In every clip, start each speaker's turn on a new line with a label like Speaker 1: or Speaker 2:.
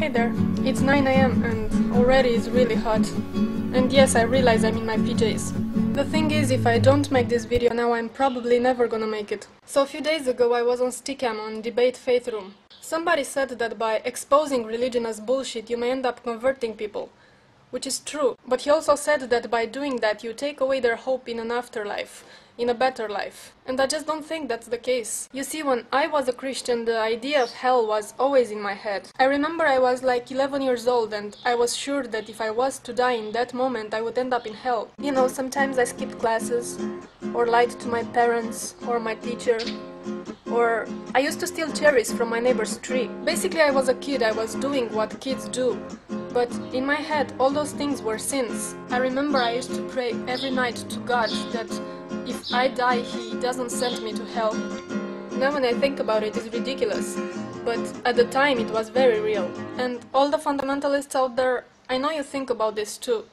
Speaker 1: Hey there, it's 9 AM and already it's really hot. And yes, I realize I'm in my PJs. The thing is, if I don't make this video now, I'm probably never gonna make it. So a few days ago I was on Stickam on Debate Faith Room. Somebody said that by exposing religion as bullshit you may end up converting people. Which is true, but he also said that by doing that you take away their hope in an afterlife, in a better life. And I just don't think that's the case. You see, when I was a Christian, the idea of hell was always in my head. I remember I was like 11 years old and I was sure that if I was to die in that moment I would end up in hell. You know, sometimes I skipped classes, or lied to my parents, or my teacher, or I used to steal cherries from my neighbor's tree. Basically I was a kid, I was doing what kids do. But in my head, all those things were sins. I remember I used to pray every night to God that if I die, He doesn't send me to hell. Now when I think about it, it's ridiculous. But at the time, it was very real. And all the fundamentalists out there, I know you think about this too.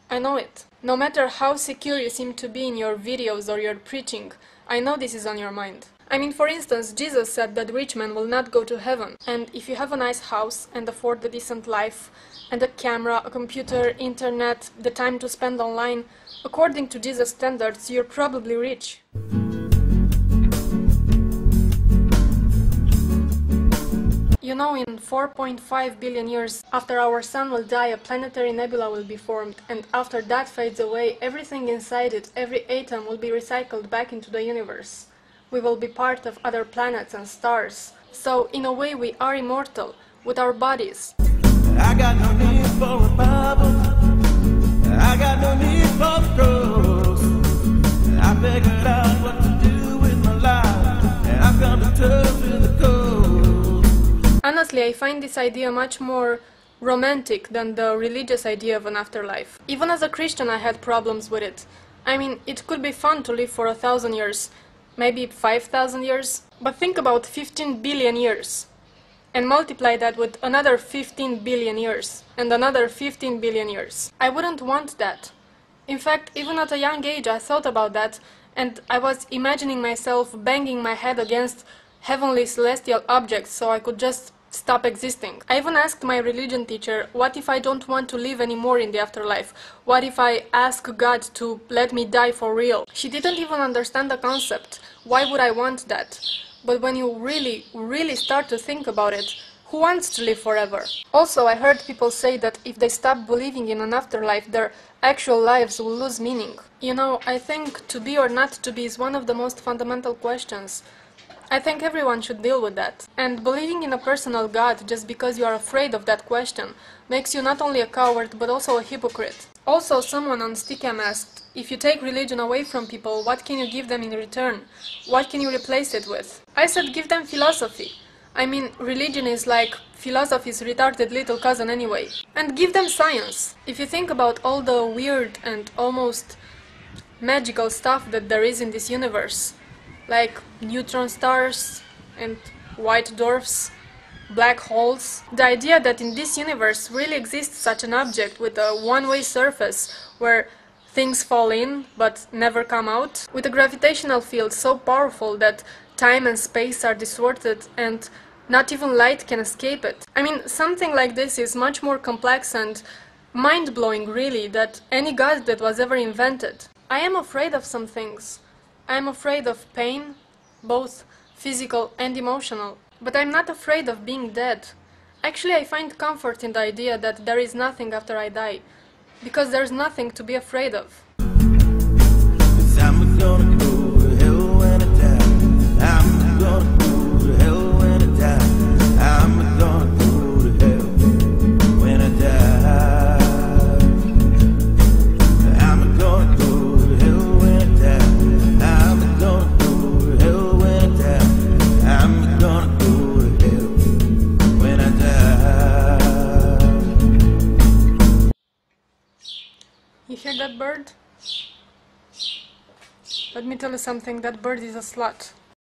Speaker 1: I know it. No matter how secure you seem to be in your videos or your preaching, I know this is on your mind. I mean, for instance, Jesus said that rich men will not go to heaven. And if you have a nice house and afford a decent life, and a camera, a computer, internet, the time to spend online, according to Jesus' standards, you're probably rich. You know, in 4.5 billion years, after our sun will die, a planetary nebula will be formed, and after that fades away, everything inside it, every atom will be recycled back into the universe. We will be part of other planets and stars. So, in a way, we are immortal, with our bodies.
Speaker 2: I got no need for a Bible. I got no need for the cross. I figured out what to do with my life, and I've come to terms with the code.
Speaker 1: Honestly, I find this idea much more romantic than the religious idea of an afterlife. Even as a Christian, I had problems with it. I mean, it could be fun to live for 1,000 years, maybe 5,000 years, but think about 15 billion years. And multiply that with another 15 billion years, and another 15 billion years. I wouldn't want that. In fact, even at a young age I thought about that, and I was imagining myself banging my head against heavenly celestial objects so I could just stop existing. I even asked my religion teacher, what if I don't want to live anymore in the afterlife? What if I ask God to let me die for real? She didn't even understand the concept. Why would I want that? But when you really start to think about it, who wants to live forever? Also, I heard people say that if they stop believing in an afterlife, their actual lives will lose meaning. You know, I think to be or not to be is one of the most fundamental questions. I think everyone should deal with that. And believing in a personal God just because you are afraid of that question makes you not only a coward but also a hypocrite. Also, someone on Stickam asked, if you take religion away from people, what can you give them in return? What can you replace it with? I said give them philosophy. I mean, religion is like philosophy's retarded little cousin anyway. And give them science. If you think about all the weird and almost magical stuff that there is in this universe, like neutron stars and white dwarfs, black holes. The idea that in this universe really exists such an object with a one-way surface where things fall in but never come out, with a gravitational field so powerful that time and space are distorted and not even light can escape it. I mean, something like this is much more complex and mind-blowing really than any god that was ever invented. I am afraid of some things. I am afraid of pain, both physical and emotional. But I'm not afraid of being dead. Actually, I find comfort in the idea that there is nothing after I die, because there's nothing to be afraid of.
Speaker 2: I'm gonna go to hell when I die. I'm gonna go to hell when I die. I'm gonna go to hell when I die. I'm gonna go to hell when I die. I'm gonna go to hell when I die. I'm gonna go to hell when I die.
Speaker 1: You hear that bird? Let me tell you something, that bird is a slut.